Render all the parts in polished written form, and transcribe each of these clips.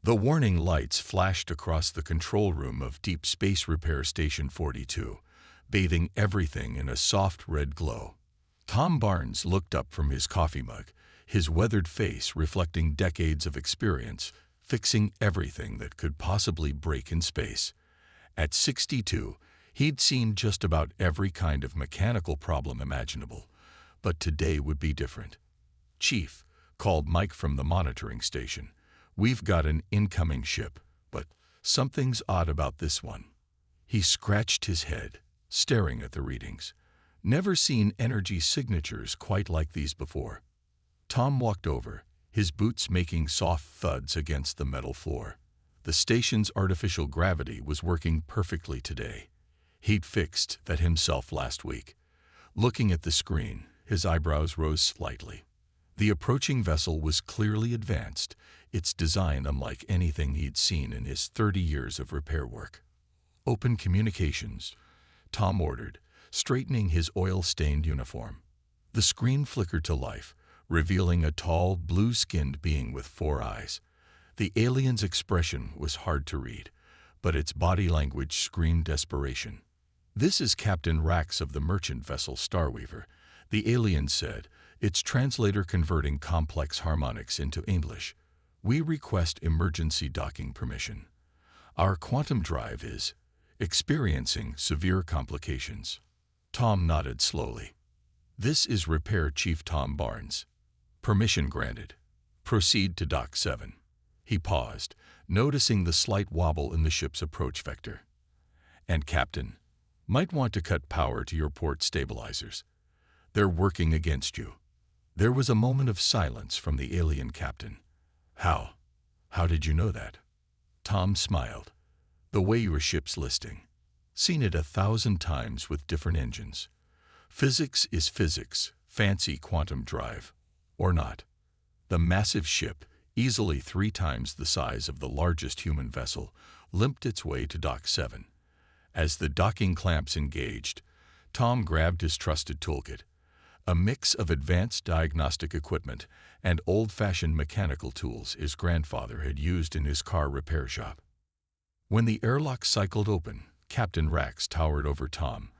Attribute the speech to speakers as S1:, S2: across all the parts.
S1: The warning lights flashed across the control room of Deep Space Repair Station 42, bathing everything in a soft red glow. Tom Barnes looked up from his coffee mug, his weathered face reflecting decades of experience, fixing everything that could possibly break in space. At 62, he'd seen just about every kind of mechanical problem imaginable, but today would be different. "Chief," called Mike from the monitoring station, "we've got an incoming ship, but something's odd about this one." He scratched his head, staring at the readings. Never seen energy signatures quite like these before. Tom walked over, his boots making soft thuds against the metal floor. The station's artificial gravity was working perfectly today. He'd fixed that himself last week. Looking at the screen, his eyebrows rose slightly. The approaching vessel was clearly advanced, its design unlike anything he'd seen in his 30 years of repair work. "Open communications," Tom ordered, straightening his oil-stained uniform. The screen flickered to life, revealing a tall, blue-skinned being with 4 eyes. The alien's expression was hard to read, but its body language screamed desperation. "This is Captain Rax of the merchant vessel Starweaver," the alien said, its translator converting complex harmonics into English. "We request emergency docking permission. Our quantum drive is experiencing severe complications." Tom nodded slowly. "This is Repair Chief Tom Barnes. Permission granted. Proceed to Dock 7. He paused, noticing the slight wobble in the ship's approach vector. "And Captain, might want to cut power to your port stabilizers. They're working against you." There was a moment of silence from the alien captain. How did you know that?" Tom smiled. "The way your ship's listing. Seen it 1,000 times with different engines. Physics is physics, fancy quantum drive. Or not." The massive ship, easily 3 times the size of the largest human vessel, limped its way to Dock 7. As the docking clamps engaged, Tom grabbed his trusted toolkit, a mix of advanced diagnostic equipment and old-fashioned mechanical tools his grandfather had used in his car repair shop. When the airlock cycled open, Captain Rax towered over Tom,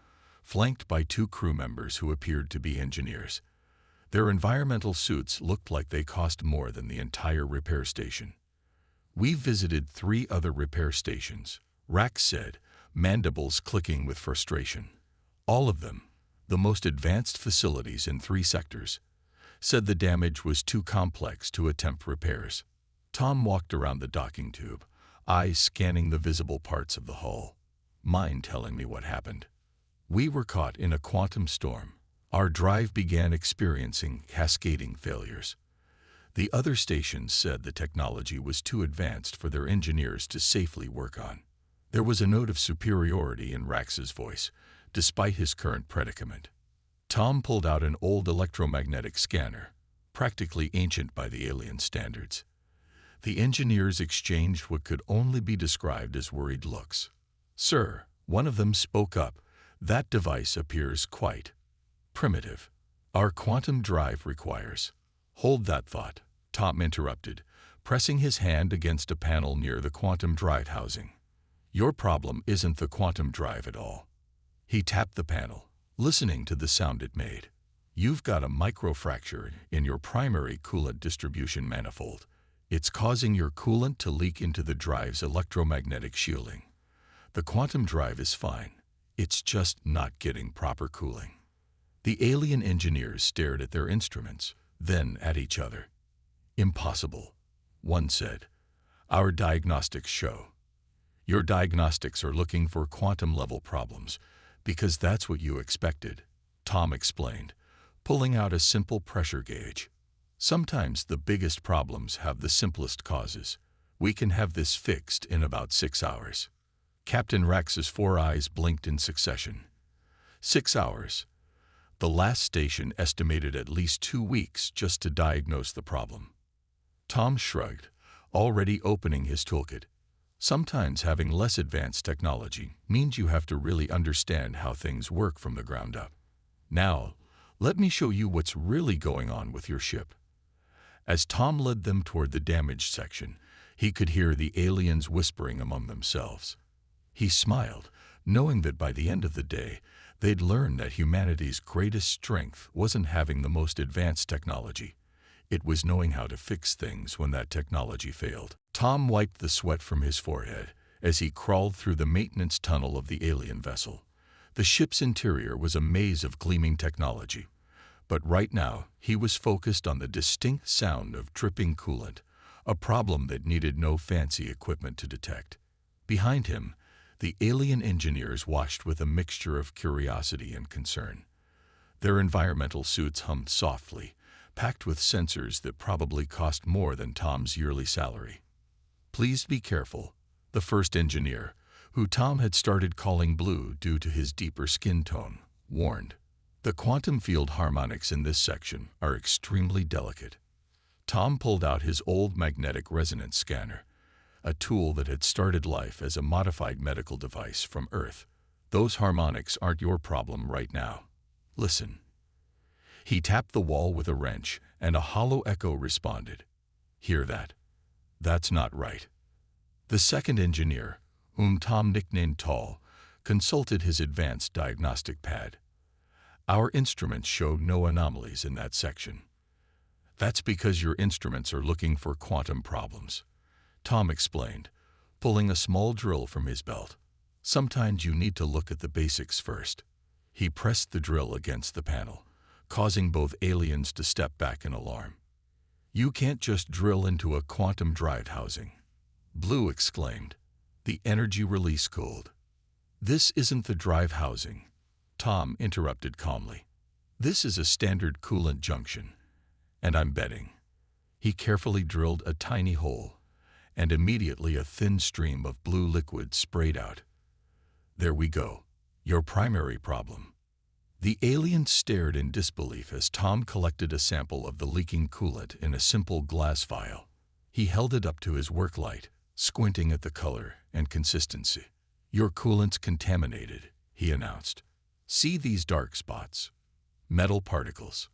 S1: flanked by 2 crew members who appeared to be engineers. Their environmental suits looked like they cost more than the entire repair station. "We've visited 3 other repair stations," Rax said, mandibles clicking with frustration. "All of them, the most advanced facilities in 3 sectors, said the damage was too complex to attempt repairs." Tom walked around the docking tube, eyes scanning the visible parts of the hull. "Mind telling me what happened?" "We were caught in a quantum storm. Our drive began experiencing cascading failures. The other stations said the technology was too advanced for their engineers to safely work on." There was a note of superiority in Rax's voice, despite his current predicament. Tom pulled out an old electromagnetic scanner, practically ancient by the alien standards. The engineers exchanged what could only be described as worried looks. "Sir," one of them spoke up, "that device appears quite primitive. Our quantum drive requires—" "Hold that thought," Tom interrupted, pressing his hand against a panel near the quantum drive housing. "Your problem isn't the quantum drive at all." He tapped the panel, listening to the sound it made. "You've got a microfracture in your primary coolant distribution manifold. It's causing your coolant to leak into the drive's electromagnetic shielding. The quantum drive is fine. It's just not getting proper cooling." The alien engineers stared at their instruments, then at each other. "Impossible," one said. "Our diagnostics show." "Your diagnostics are looking for quantum-level problems, because that's what you expected," Tom explained, pulling out a simple pressure gauge. "Sometimes the biggest problems have the simplest causes. We can have this fixed in about 6 hours." Captain Rax's 4 eyes blinked in succession. 6 hours. The last station estimated at least 2 weeks just to diagnose the problem. Tom shrugged, already opening his toolkit. Sometimes having less advanced technology means you have to really understand how things work from the ground up. "Now, let me show you what's really going on with your ship." As Tom led them toward the damaged section, He could hear the aliens whispering among themselves. He smiled, knowing that by the end of the day, they'd learn that humanity's greatest strength wasn't having the most advanced technology. It was knowing how to fix things when that technology failed. Tom wiped the sweat from his forehead as he crawled through the maintenance tunnel of the alien vessel. The ship's interior was a maze of gleaming technology, but right now he was focused on the distinct sound of dripping coolant, a problem that needed no fancy equipment to detect. Behind him, the alien engineers watched with a mixture of curiosity and concern. Their environmental suits hummed softly, packed with sensors that probably cost more than Tom's yearly salary. "Please be careful," the first engineer, who Tom had started calling Blue due to his deeper skin tone, warned. "The quantum field harmonics in this section are extremely delicate." Tom pulled out his old magnetic resonance scanner, a tool that had started life as a modified medical device from Earth. "Those harmonics aren't your problem right now. Listen." He tapped the wall with a wrench, and a hollow echo responded. "Hear that? That's not right." The second engineer, whom Tom nicknamed Tall, consulted his advanced diagnostic pad. "Our instruments show no anomalies in that section." "That's because your instruments are looking for quantum problems," Tom explained, pulling a small drill from his belt. "Sometimes you need to look at the basics first." He pressed the drill against the panel, causing both aliens to step back in alarm. "You can't just drill into a quantum drive housing," Blue exclaimed. "The energy release cooled." "This isn't the drive housing," Tom interrupted calmly. "This is a standard coolant junction, and I'm betting." He carefully drilled a tiny hole, and immediately a thin stream of blue liquid sprayed out. "There we go. Your primary problem." The alien stared in disbelief as Tom collected a sample of the leaking coolant in a simple glass vial. He held it up to his work light, squinting at the color and consistency. "Your coolant's contaminated," he announced. "See these dark spots? Metal particles.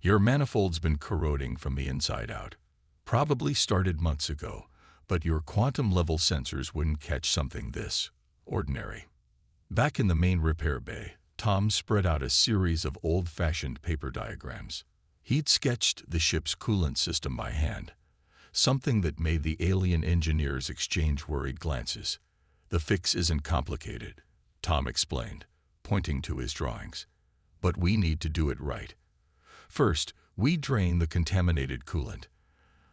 S1: Your manifold's been corroding from the inside out. Probably started months ago, but your quantum-level sensors wouldn't catch something this ordinary." Back in the main repair bay, Tom spread out a series of old-fashioned paper diagrams. He'd sketched the ship's coolant system by hand, something that made the alien engineers exchange worried glances. "The fix isn't complicated," Tom explained, pointing to his drawings. "But we need to do it right. First, we drain the contaminated coolant.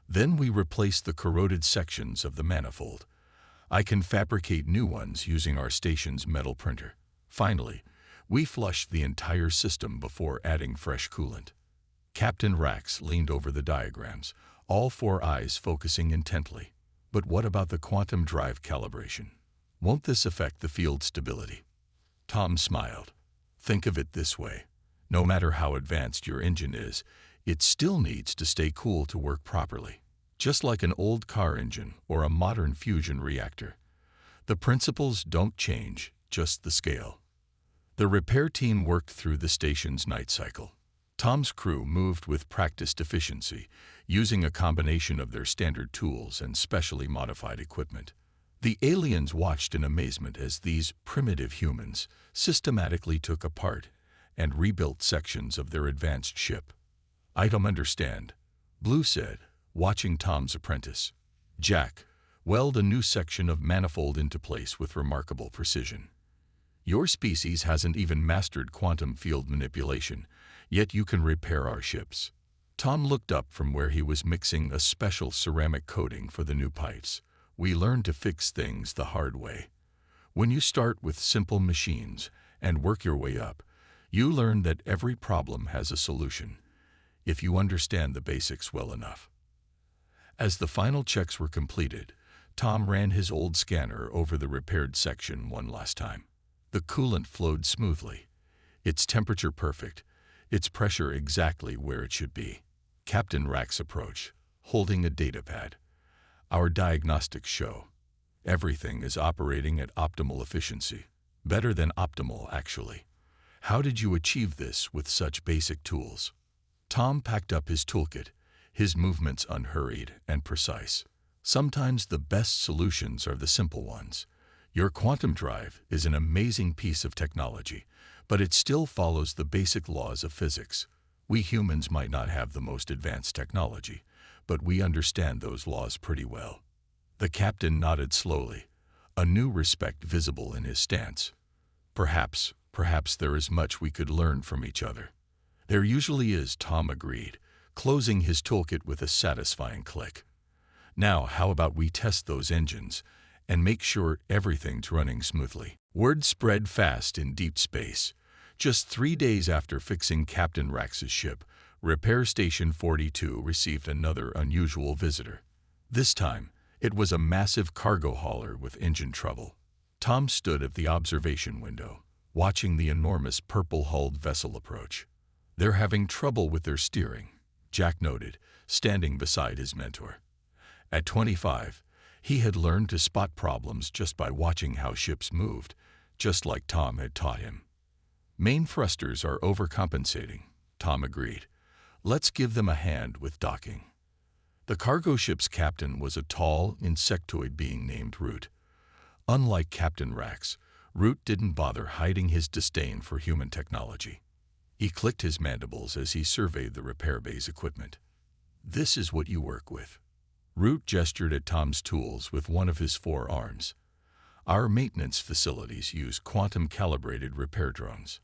S1: Then we replace the corroded sections of the manifold. I can fabricate new ones using our station's metal printer. Finally, we flush the entire system before adding fresh coolant." Captain Rax leaned over the diagrams, all four eyes focusing intently. "But what about the quantum drive calibration? Won't this affect the field stability?" Tom smiled. "Think of it this way. No matter how advanced your engine is, it still needs to stay cool to work properly. Just like an old car engine or a modern fusion reactor. The principles don't change, just the scale." The repair team worked through the station's night cycle. Tom's crew moved with practiced efficiency, using a combination of their standard tools and specially modified equipment. The aliens watched in amazement as these primitive humans systematically took apart and rebuilt sections of their advanced ship. "I don't understand," Blue said, watching Tom's apprentice. "Jack, weld a new section of manifold into place with remarkable precision. Your species hasn't even mastered quantum field manipulation, yet you can repair our ships." Tom looked up from where he was mixing a special ceramic coating for the new pipes. "We learn to fix things the hard way. When you start with simple machines and work your way up, you learn that every problem has a solution, if you understand the basics well enough." As the final checks were completed, Tom ran his old scanner over the repaired section one last time. The coolant flowed smoothly, its temperature perfect, its pressure exactly where it should be. Captain Rax approached, holding a data pad. "Our diagnostics show everything is operating at optimal efficiency. Better than optimal, actually. How did you achieve this with such basic tools?" Tom packed up his toolkit, his movements unhurried and precise. Sometimes the best solutions are the simple ones. Your quantum drive is an amazing piece of technology, but it still follows the basic laws of physics. We humans might not have the most advanced technology, but we understand those laws pretty well. The captain nodded slowly, a new respect visible in his stance. Perhaps there is much we could learn from each other. There usually is, Tom agreed, closing his toolkit with a satisfying click. Now, how about we test those engines and make sure everything's running smoothly? Word spread fast in deep space. Just 3 days after fixing Captain Rax's ship, Repair Station 42 received another unusual visitor. This time, it was a massive cargo hauler with engine trouble. Tom stood at the observation window, watching the enormous purple-hulled vessel approach. "They're having trouble with their steering," Jack noted, standing beside his mentor. At 25, he had learned to spot problems just by watching how ships moved, just like Tom had taught him. "Main thrusters are overcompensating," Tom agreed. "Let's give them a hand with docking." The cargo ship's captain was a tall, insectoid being named Root. Unlike Captain Rax, Root didn't bother hiding his disdain for human technology. He clicked his mandibles as he surveyed the repair bay's equipment. "This is what you work with." Root gestured at Tom's tools with one of his 4 arms. "Our maintenance facilities use quantum-calibrated repair drones."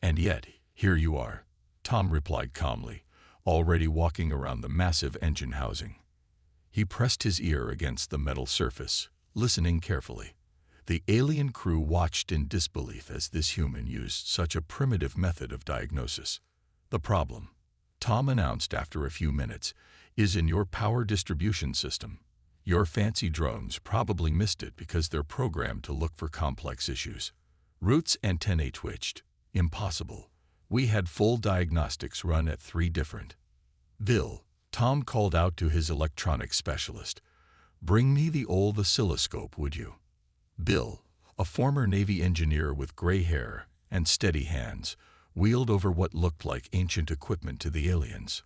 S1: "And yet, here you are," Tom replied calmly, already walking around the massive engine housing. He pressed his ear against the metal surface, listening carefully. The alien crew watched in disbelief as this human used such a primitive method of diagnosis. "The problem," Tom announced after a few minutes, "is in your power distribution system. Your fancy drones probably missed it because they're programmed to look for complex issues." Root's antennae twitched. "Impossible. We had full diagnostics run at 3 different." "Bill," Tom called out to his electronics specialist, "bring me the old oscilloscope, would you?" Bill, a former Navy engineer with gray hair and steady hands, wheeled over what looked like ancient equipment to the aliens.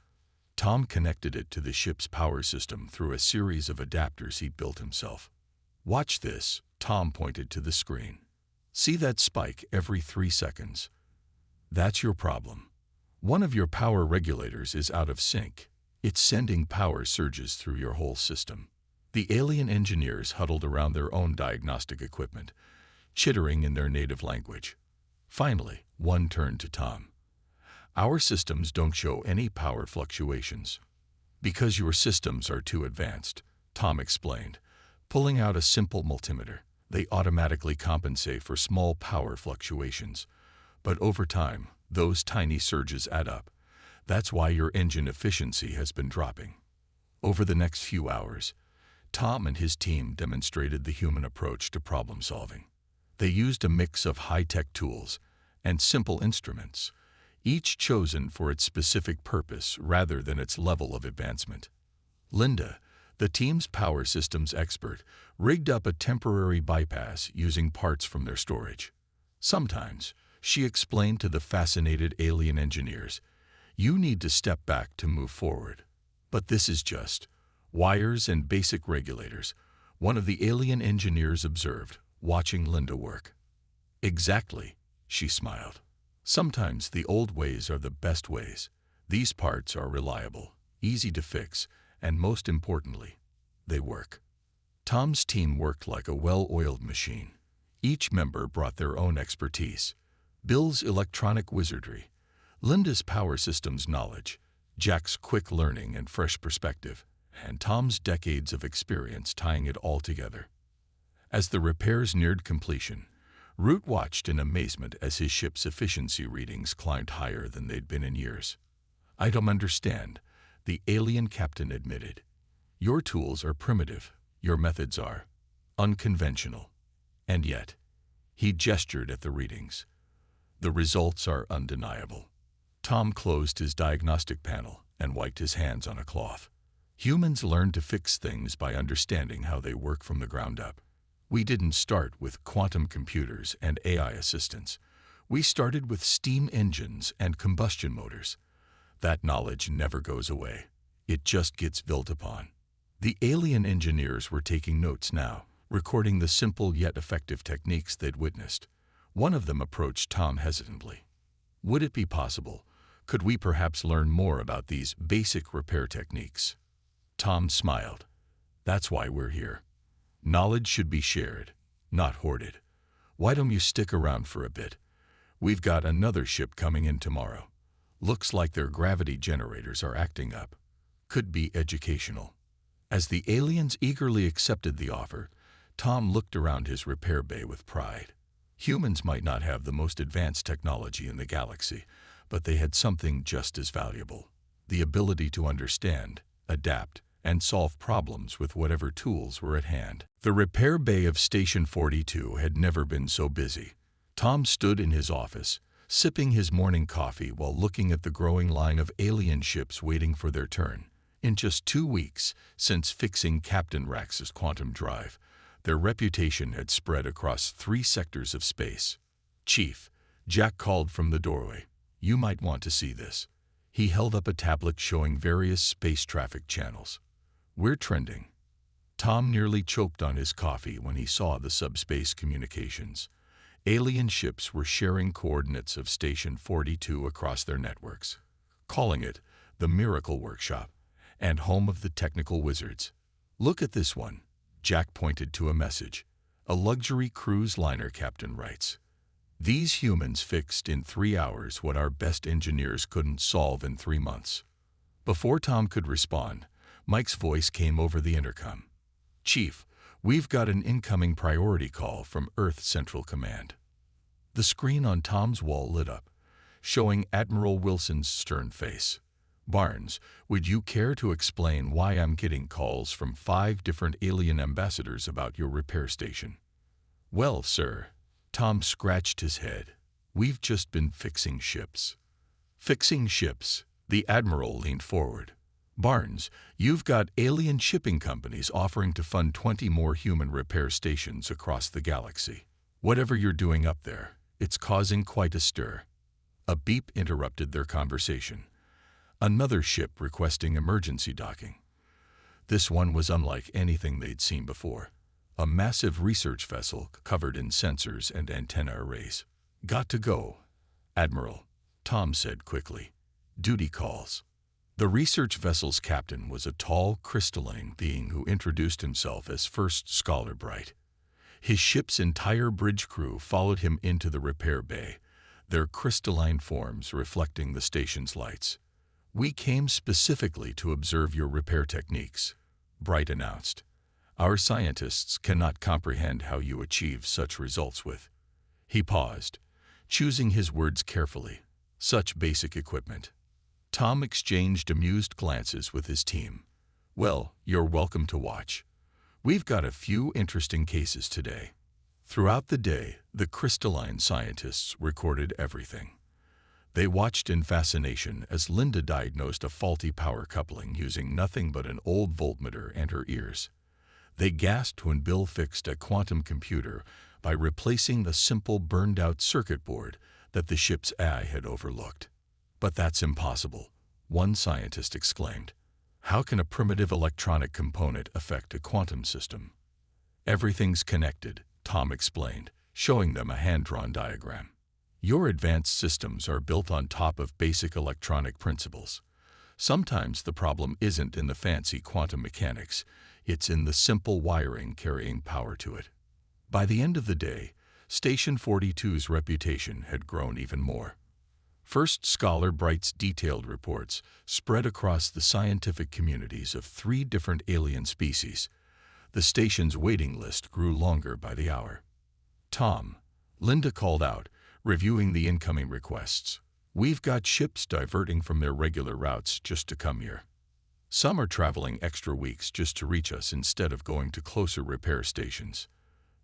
S1: Tom connected it to the ship's power system through a series of adapters he'd built himself. "Watch this," Tom pointed to the screen. "See that spike every 3 seconds? That's your problem. One of your power regulators is out of sync. It's sending power surges through your whole system." The alien engineers huddled around their own diagnostic equipment, chittering in their native language. Finally, one turned to Tom. "Our systems don't show any power fluctuations." "Because your systems are too advanced," Tom explained, pulling out a simple multimeter. "They automatically compensate for small power fluctuations. But over time, those tiny surges add up. That's why your engine efficiency has been dropping." Over the next few hours, Tom and his team demonstrated the human approach to problem solving. They used a mix of high-tech tools and simple instruments, each chosen for its specific purpose rather than its level of advancement. Linda, the team's power systems expert, rigged up a temporary bypass using parts from their storage. Sometimes, she explained to the fascinated alien engineers, "You need to step back to move forward. But this is just wires and basic regulators," one of the alien engineers observed, watching Linda work. "Exactly," she smiled. "Sometimes the old ways are the best ways. These parts are reliable, easy to fix, and most importantly, they work." Tom's team worked like a well-oiled machine. Each member brought their own expertise. Bill's electronic wizardry, Linda's power systems knowledge, Jack's quick learning and fresh perspective, and Tom's decades of experience tying it all together. As the repairs neared completion, Root watched in amazement as his ship's efficiency readings climbed higher than they'd been in years. "I don't understand," the alien captain admitted. "Your tools are primitive, your methods are unconventional. And yet," he gestured at the readings, "the results are undeniable." Tom closed his diagnostic panel and wiped his hands on a cloth. "Humans learn to fix things by understanding how they work from the ground up. We didn't start with quantum computers and AI assistants. We started with steam engines and combustion motors. That knowledge never goes away. It just gets built upon." The alien engineers were taking notes now, recording the simple yet effective techniques they'd witnessed. One of them approached Tom hesitantly. Would it be possible? Could we perhaps learn more about these basic repair techniques? Tom smiled. That's why we're here. Knowledge should be shared, not hoarded. Why don't you stick around for a bit? We've got another ship coming in tomorrow. Looks like their gravity generators are acting up. Could be educational. As the aliens eagerly accepted the offer, Tom looked around his repair bay with pride. Humans might not have the most advanced technology in the galaxy, but they had something just as valuable: the ability to understand, adapt, and solve problems with whatever tools were at hand. The repair bay of Station 42 had never been so busy. Tom stood in his office, sipping his morning coffee while looking at the growing line of alien ships waiting for their turn. In just 2 weeks since fixing Captain Rax's quantum drive, their reputation had spread across 3 sectors of space. "Chief," Jack called from the doorway, "you might want to see this." He held up a tablet showing various space traffic channels. "We're trending." Tom nearly choked on his coffee when he saw the subspace communications. Alien ships were sharing coordinates of Station 42 across their networks, calling it the Miracle Workshop and home of the technical wizards. "Look at this one." Jack pointed to a message. "A luxury cruise liner captain writes, 'These humans fixed in 3 hours what our best engineers couldn't solve in 3 months.'" Before Tom could respond, Mike's voice came over the intercom. "Chief, we've got an incoming priority call from Earth Central Command." The screen on Tom's wall lit up, showing Admiral Wilson's stern face. "Barnes, would you care to explain why I'm getting calls from 5 different alien ambassadors about your repair station?" "Well, sir," Tom scratched his head, "we've just been fixing ships." "Fixing ships?" The Admiral leaned forward. "Barnes, you've got alien shipping companies offering to fund 20 more human repair stations across the galaxy. Whatever you're doing up there, it's causing quite a stir." A beep interrupted their conversation. Another ship requesting emergency docking. This one was unlike anything they'd seen before. A massive research vessel covered in sensors and antenna arrays. "Got to go, Admiral," Tom said quickly. "Duty calls." The research vessel's captain was a tall, crystalline being who introduced himself as First Scholar Bright. His ship's entire bridge crew followed him into the repair bay, their crystalline forms reflecting the station's lights. "We came specifically to observe your repair techniques," Bright announced. "Our scientists cannot comprehend how you achieve such results with—" He paused, choosing his words carefully. "Such basic equipment." Tom exchanged amused glances with his team. "Well, you're welcome to watch. We've got a few interesting cases today." Throughout the day, the crystalline scientists recorded everything. They watched in fascination as Linda diagnosed a faulty power coupling using nothing but an old voltmeter and her ears. They gasped when Bill fixed a quantum computer by replacing the simple burned-out circuit board that the ship's eye had overlooked. "But that's impossible," one scientist exclaimed. "How can a primitive electronic component affect a quantum system?" "Everything's connected," Tom explained, showing them a hand-drawn diagram. "Your advanced systems are built on top of basic electronic principles. Sometimes the problem isn't in the fancy quantum mechanics, it's in the simple wiring carrying power to it." By the end of the day, Station 42's reputation had grown even more. First Scholar Bright's detailed reports spread across the scientific communities of 3 different alien species. The station's waiting list grew longer by the hour. "Tom," Linda called out, reviewing the incoming requests, "we've got ships diverting from their regular routes just to come here. Some are traveling extra weeks just to reach us instead of going to closer repair stations."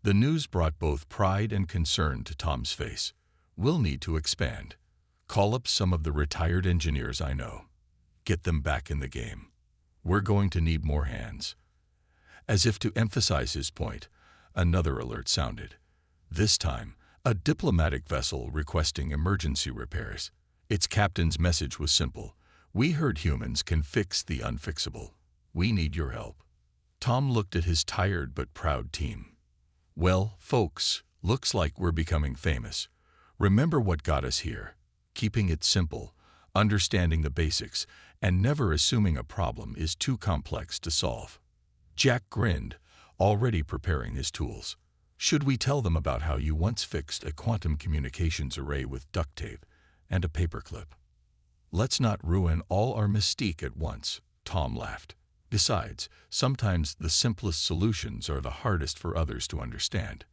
S1: The news brought both pride and concern to Tom's face. "We'll need to expand. Call up some of the retired engineers I know. Get them back in the game. We're going to need more hands." As if to emphasize his point, another alert sounded. This time, a diplomatic vessel requesting emergency repairs. Its captain's message was simple: "We heard humans can fix the unfixable. We need your help." Tom looked at his tired but proud team. Well, folks, looks like we're becoming famous. Remember what got us here. Keeping it simple, understanding the basics, and never assuming a problem is too complex to solve. Jack grinned, already preparing his tools. Should we tell them about how you once fixed a quantum communications array with duct tape and a paperclip? Let's not ruin all our mystique at once, Tom laughed. Besides, sometimes the simplest solutions are the hardest for others to understand.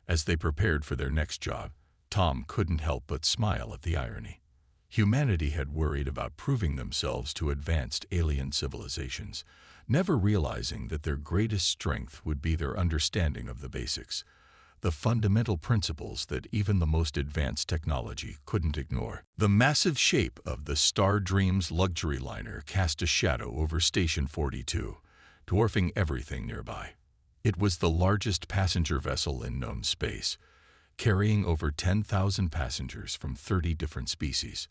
S1: As they prepared for their next job, Tom couldn't help but smile at the irony. Humanity had worried about proving themselves to advanced alien civilizations, never realizing that their greatest strength would be their understanding of the basics, the fundamental principles that even the most advanced technology couldn't ignore. The massive shape of the Star Dreams luxury liner cast a shadow over Station 42, dwarfing everything nearby. It was the largest passenger vessel in known space, carrying over 10,000 passengers from 30 different species.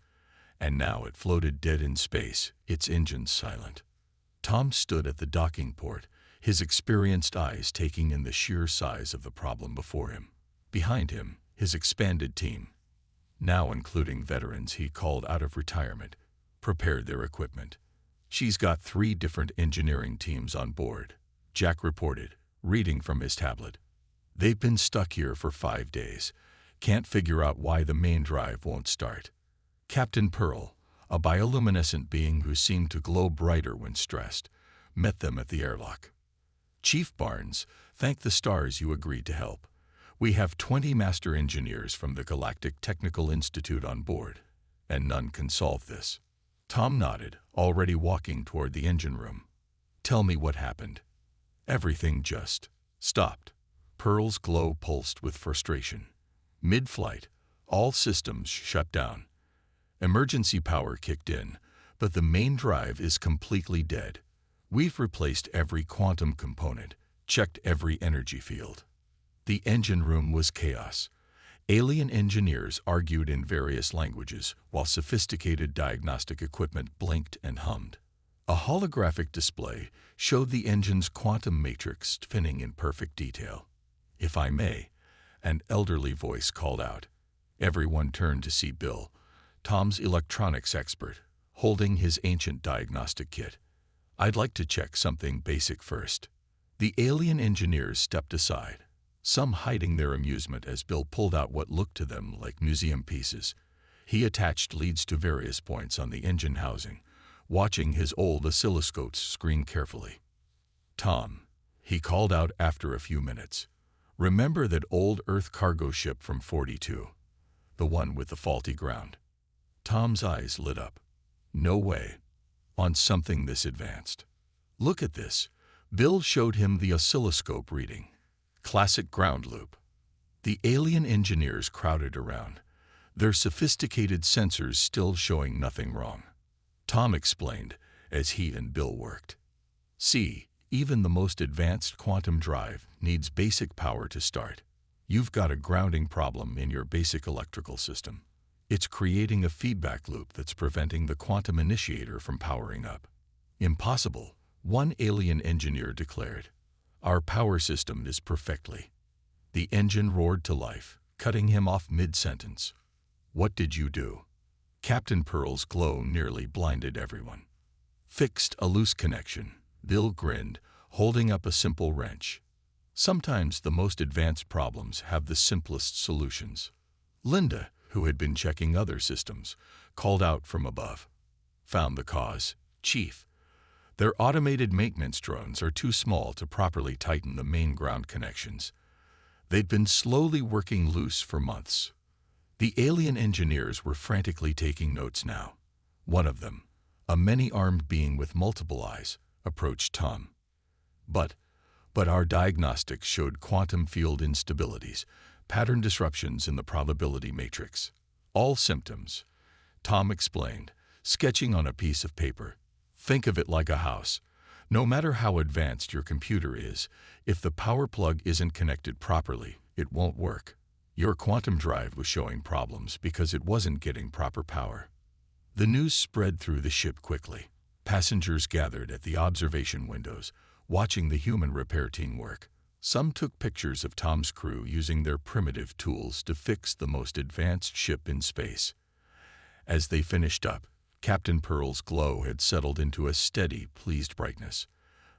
S1: And now it floated dead in space, its engines silent. Tom stood at the docking port, his experienced eyes taking in the sheer size of the problem before him. Behind him, his expanded team, now including veterans he called out of retirement, prepared their equipment. She's got 3 different engineering teams on board, Jack reported, reading from his tablet. They've been stuck here for 5 days. Can't figure out why the main drive won't start. Captain Pearl, a bioluminescent being who seemed to glow brighter when stressed, met them at the airlock. Chief Barnes, thank the stars you agreed to help. We have 20 master engineers from the Galactic Technical Institute on board, and none can solve this. Tom nodded, already walking toward the engine room. Tell me what happened. Everything just stopped. Pearl's glow pulsed with frustration. Mid-flight, all systems shut down. Emergency power kicked in, but the main drive is completely dead. We've replaced every quantum component, checked every energy field. The engine room was chaos. Alien engineers argued in various languages, while sophisticated diagnostic equipment blinked and hummed. A holographic display showed the engine's quantum matrix spinning in perfect detail. If I may, an elderly voice called out. Everyone turned to see Bill, Tom's electronics expert, holding his ancient diagnostic kit. I'd like to check something basic first. The alien engineers stepped aside, some hiding their amusement as Bill pulled out what looked to them like museum pieces. He attached leads to various points on the engine housing, watching his old oscilloscopes screen carefully. Tom, he called out after a few minutes. Remember that old Earth cargo ship from 42? The one with the faulty ground? Tom's eyes lit up. No way. On something this advanced. Look at this. Bill showed him the oscilloscope reading. Classic ground loop. The alien engineers crowded around, their sophisticated sensors still showing nothing wrong. Tom explained as he and Bill worked. See, even the most advanced quantum drive needs basic power to start. You've got a grounding problem in your basic electrical system. It's creating a feedback loop that's preventing the quantum initiator from powering up. Impossible, one alien engineer declared. Our power system is perfectly. The engine roared to life, cutting him off mid-sentence. What did you do? Captain Pearl's glow nearly blinded everyone. Fixed a loose connection. Bill grinned, holding up a simple wrench. Sometimes the most advanced problems have the simplest solutions. Linda, who had been checking other systems, called out from above. Found the cause, Chief. Their automated maintenance drones are too small to properly tighten the main ground connections. They'd been slowly working loose for months. The alien engineers were frantically taking notes now. One of them, a many-armed being with multiple eyes, approached Tom. But our diagnostics showed quantum field instabilities, pattern disruptions in the probability matrix. All symptoms, Tom explained, sketching on a piece of paper. Think of it like a house. No matter how advanced your computer is, if the power plug isn't connected properly, it won't work. Your quantum drive was showing problems because it wasn't getting proper power. The news spread through the ship quickly. Passengers gathered at the observation windows, watching the human repair team work. Some took pictures of Tom's crew using their primitive tools to fix the most advanced ship in space. As they finished up, Captain Pearl's glow had settled into a steady, pleased brightness.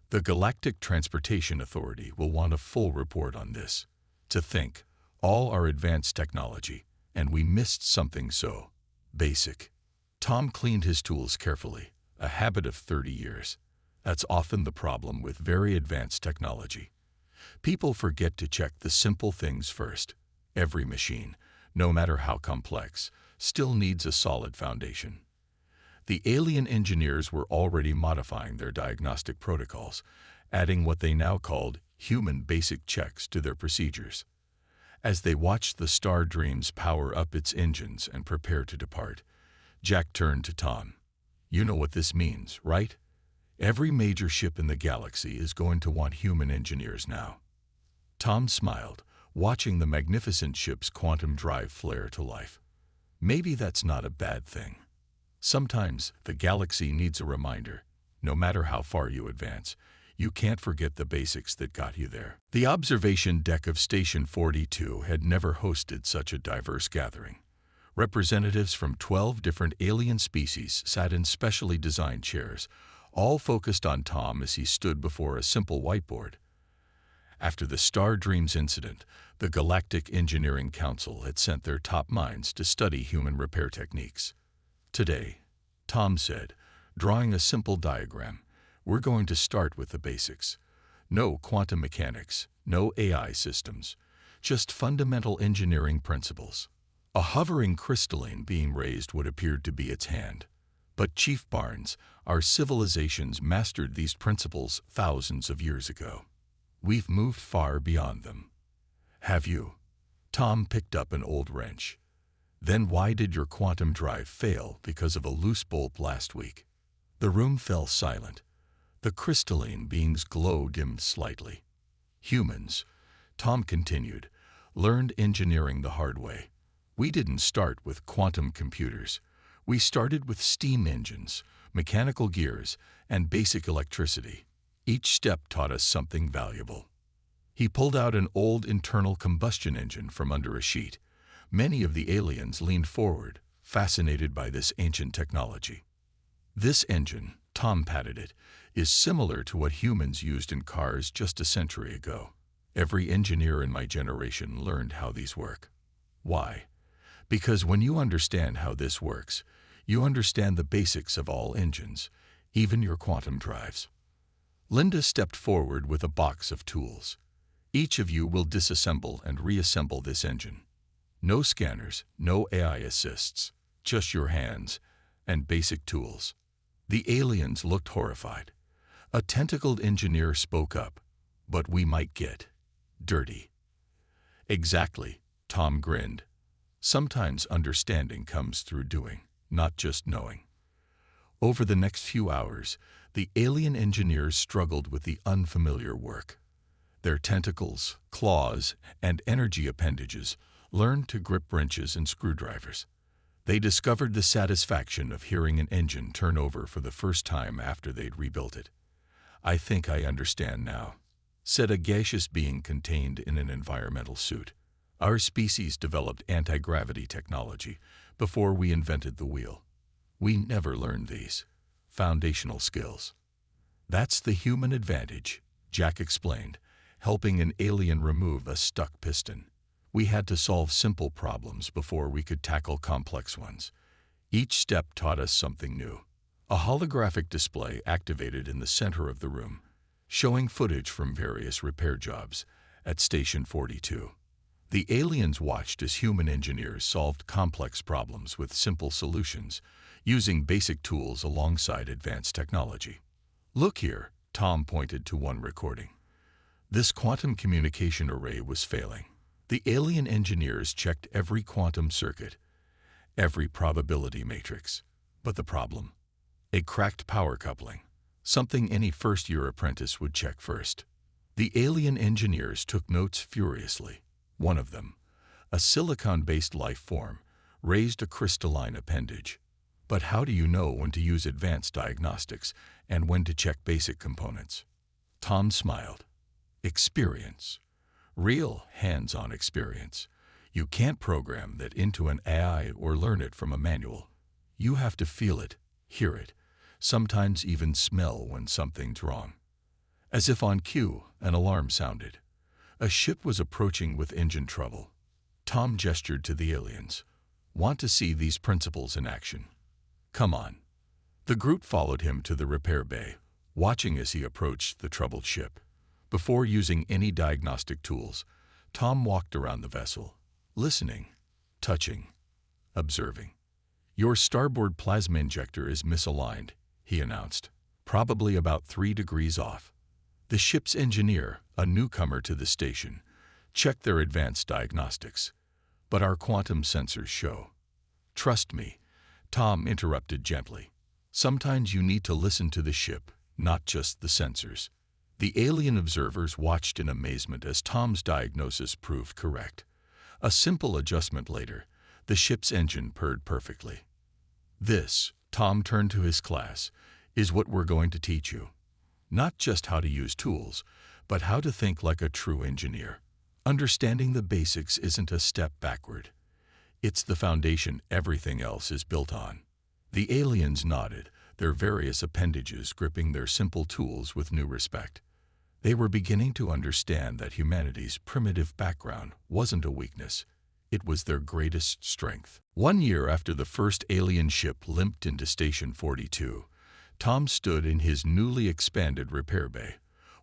S1: The Galactic Transportation Authority will want a full report on this. To think, all our advanced technology, and we missed something so basic. Tom cleaned his tools carefully, a habit of 30 years. That's often the problem with very advanced technology. People forget to check the simple things first. Every machine, no matter how complex, still needs a solid foundation. The alien engineers were already modifying their diagnostic protocols, adding what they now called human basic checks to their procedures. As they watched the Star Dreams power up its engines and prepare to depart, Jack turned to Tom. "You know what this means, right? Every major ship in the galaxy is going to want human engineers now." Tom smiled, watching the magnificent ship's quantum drive flare to life. Maybe that's not a bad thing. Sometimes the galaxy needs a reminder. No matter how far you advance, you can't forget the basics that got you there. The observation deck of Station 42 had never hosted such a diverse gathering. Representatives from 12 different alien species sat in specially designed chairs, all focused on Tom as he stood before a simple whiteboard. After the Star Dreams incident, the Galactic Engineering Council had sent their top minds to study human repair techniques. "Today," Tom said, drawing a simple diagram, "we're going to start with the basics. No quantum mechanics, no AI systems, just fundamental engineering principles." A hovering crystalline being raised what appeared to be its hand. But Chief Barnes, our civilizations mastered these principles thousands of years ago. We've moved far beyond them. Have you? Tom picked up an old wrench. Then why did your quantum drive fail because of a loose bolt last week? The room fell silent. The crystalline being's glow dimmed slightly. Humans, Tom continued, learned engineering the hard way. We didn't start with quantum computers. We started with steam engines, mechanical gears, and basic electricity. Each step taught us something valuable. He pulled out an old internal combustion engine from under a sheet. Many of the aliens leaned forward, fascinated by this ancient technology. "This engine," Tom patted it, "is similar to what humans used in cars just a century ago. Every engineer in my generation learned how these work." Why? Because when you understand how this works, you understand the basics of all engines, even your quantum drives. Linda stepped forward with a box of tools. "Each of you will disassemble and reassemble this engine. No scanners, no AI assists, just your hands and basic tools." The aliens looked horrified. A tentacled engineer spoke up, "But we might get dirty." "Exactly," Tom grinned. "Sometimes understanding comes through doing, not just knowing." Over the next few hours, the alien engineers struggled with the unfamiliar work. Their tentacles, claws, and energy appendages learned to grip wrenches and screwdrivers. They discovered the satisfaction of hearing an engine turn over for the first time after they'd rebuilt it. "I think I understand now," said a gaseous being contained in an environmental suit. "Our species developed anti-gravity technology before we invented the wheel. We never learned these foundational skills." "That's the human advantage," Jack explained, helping an alien remove a stuck piston. "We had to solve simple problems before we could tackle complex ones. Each step taught us something new." A holographic display activated in the center of the room, showing footage from various repair jobs at Station 42. The aliens watched as human engineers solved complex problems with simple solutions, using basic tools alongside advanced technology. "Look here," Tom pointed to one recording. This quantum communication array was failing. The alien engineers checked every quantum circuit, every probability matrix. But the problem? A cracked power coupling, something any first-year apprentice would check first. The alien engineers took notes furiously. One of them, a silicon-based life form, raised a crystalline appendage. "But how do you know when to use advanced diagnostics and when to check basic components?" Tom smiled. Experience. Real, hands-on experience. You can't program that into an AI or learn it from a manual. You have to feel it, hear it, sometimes even smell when something's wrong. As if on cue, an alarm sounded. A ship was approaching with engine trouble. Tom gestured to the aliens. Want to see these principles in action? Come on. The group followed him to the repair bay, watching as he approached the troubled ship. Before using any diagnostic tools, Tom walked around the vessel, listening, touching, observing. Your starboard plasma injector is misaligned, he announced, probably about 3 degrees off. The ship's engineer, a newcomer to the station, checked their advanced diagnostics. But our quantum sensors show. Trust me, Tom interrupted gently. Sometimes you need to listen to the ship, not just the sensors. The alien observers watched in amazement as Tom's diagnosis proved correct. A simple adjustment later, the ship's engine purred perfectly. This, Tom turned to his class, is what we're going to teach you. Not just how to use tools, but how to think like a true engineer. Understanding the basics isn't a step backward. It's the foundation everything else is built on. The aliens nodded, their various appendages gripping their simple tools with new respect. They were beginning to understand that humanity's primitive background wasn't a weakness. It was their greatest strength. 1 year after the first alien ship limped into Station 42, Tom stood in his newly expanded repair bay,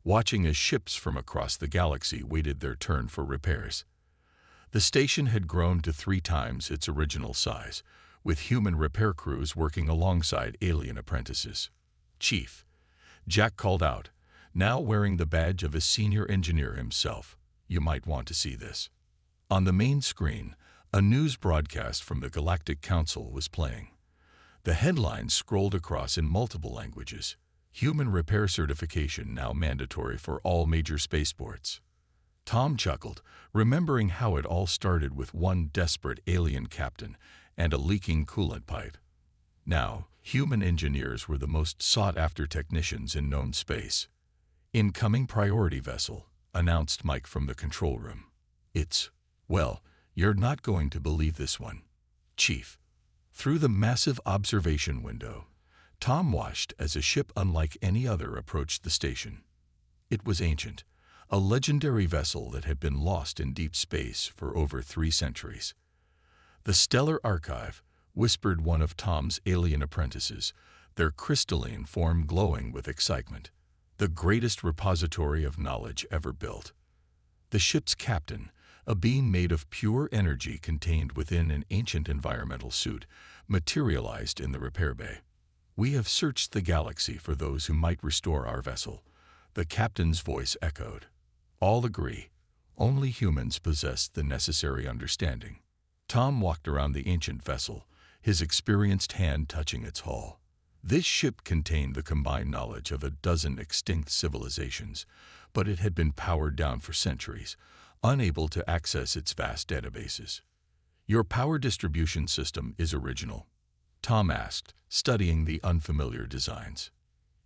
S1: watching as ships from across the galaxy waited their turn for repairs. The station had grown to 3 times its original size, with human repair crews working alongside alien apprentices. Chief, Jack called out, now wearing the badge of a senior engineer himself. You might want to see this. On the main screen, a news broadcast from the Galactic Council was playing. The headlines scrolled across in multiple languages. Human repair certification now mandatory for all major spaceports. Tom chuckled, remembering how it all started with one desperate alien captain and a leaking coolant pipe. Now, human engineers were the most sought-after technicians in known space. Incoming priority vessel, announced Mike from the control room. Well, you're not going to believe this one, Chief. Through the massive observation window, Tom watched as a ship unlike any other approached the station. It was ancient, a legendary vessel that had been lost in deep space for over 3 centuries. The Stellar Archive, whispered one of Tom's alien apprentices, their crystalline form glowing with excitement. The greatest repository of knowledge ever built. The ship's captain, a being made of pure energy contained within an ancient environmental suit, materialized in the repair bay. We have searched the galaxy for those who might restore our vessel, the captain's voice echoed. All agree, only humans possess the necessary understanding. Tom walked around the ancient vessel, his experienced hand touching its hull. This ship contained the combined knowledge of a dozen extinct civilizations, but it had been powered down for centuries, unable to access its vast databases. Your power distribution system is original? Tom asked, studying the unfamiliar designs.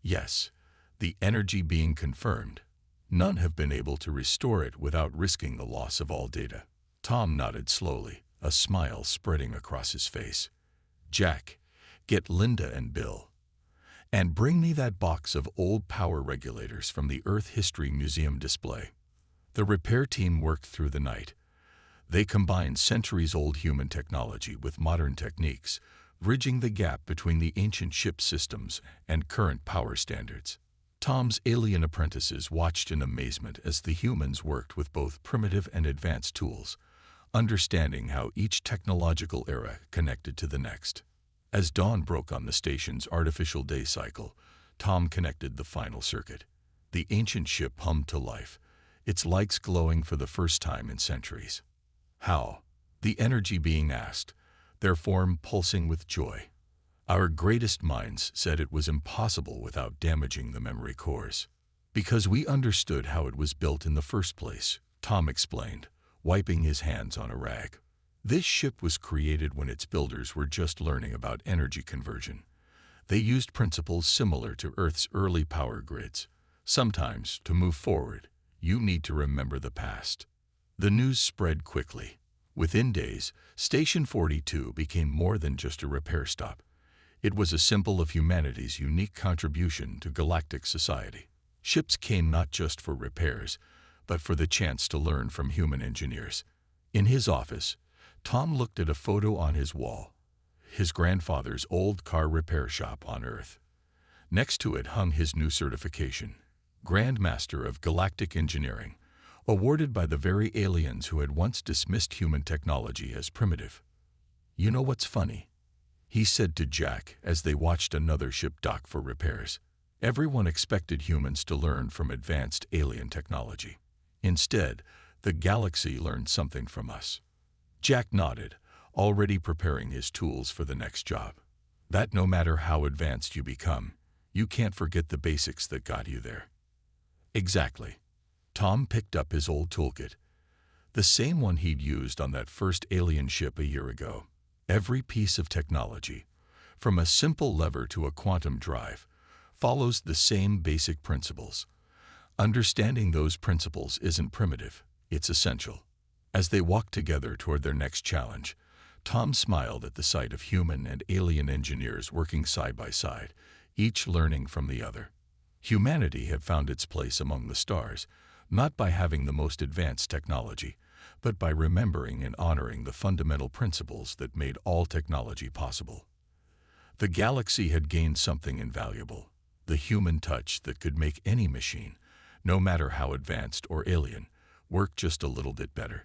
S1: Yes, the energy being confirmed. None have been able to restore it without risking the loss of all data. Tom nodded slowly, a smile spreading across his face. Jack, get Linda and Bill. And bring me that box of old power regulators from the Earth History Museum display. The repair team worked through the night. They combined centuries-old human technology with modern techniques, bridging the gap between the ancient ship systems and current power standards. Tom's alien apprentices watched in amazement as the humans worked with both primitive and advanced tools, understanding how each technological era connected to the next. As dawn broke on the station's artificial day cycle, Tom connected the final circuit. The ancient ship hummed to life, its lights glowing for the first time in centuries. How? The energy being asked, their form pulsing with joy. Our greatest minds said it was impossible without damaging the memory cores. Because we understood how it was built in the first place, Tom explained, wiping his hands on a rag. This ship was created when its builders were just learning about energy conversion. They used principles similar to Earth's early power grids, Sometimes, to move forward, you need to remember the past. The news spread quickly. Within days, Station 42 became more than just a repair stop. It was a symbol of humanity's unique contribution to galactic society. Ships came not just for repairs, but for the chance to learn from human engineers. In his office, Tom looked at a photo on his wall, his grandfather's old car repair shop on Earth. Next to it hung his new certification, Grand Master of Galactic Engineering, awarded by the very aliens who had once dismissed human technology as primitive. "You know what's funny?" he said to Jack as they watched another ship dock for repairs. "Everyone expected humans to learn from advanced alien technology. Instead, the galaxy learned something from us." Jack nodded, already preparing his tools for the next job. That no matter how advanced you become, you can't forget the basics that got you there. Exactly. Tom picked up his old toolkit, the same one he'd used on that first alien ship a year ago. Every piece of technology, from a simple lever to a quantum drive, follows the same basic principles. Understanding those principles isn't primitive, it's essential. As they walked together toward their next challenge, Tom smiled at the sight of human and alien engineers working side by side, each learning from the other. Humanity had found its place among the stars, not by having the most advanced technology, but by remembering and honoring the fundamental principles that made all technology possible. The galaxy had gained something invaluable, the human touch that could make any machine, no matter how advanced or alien, work just a little bit better.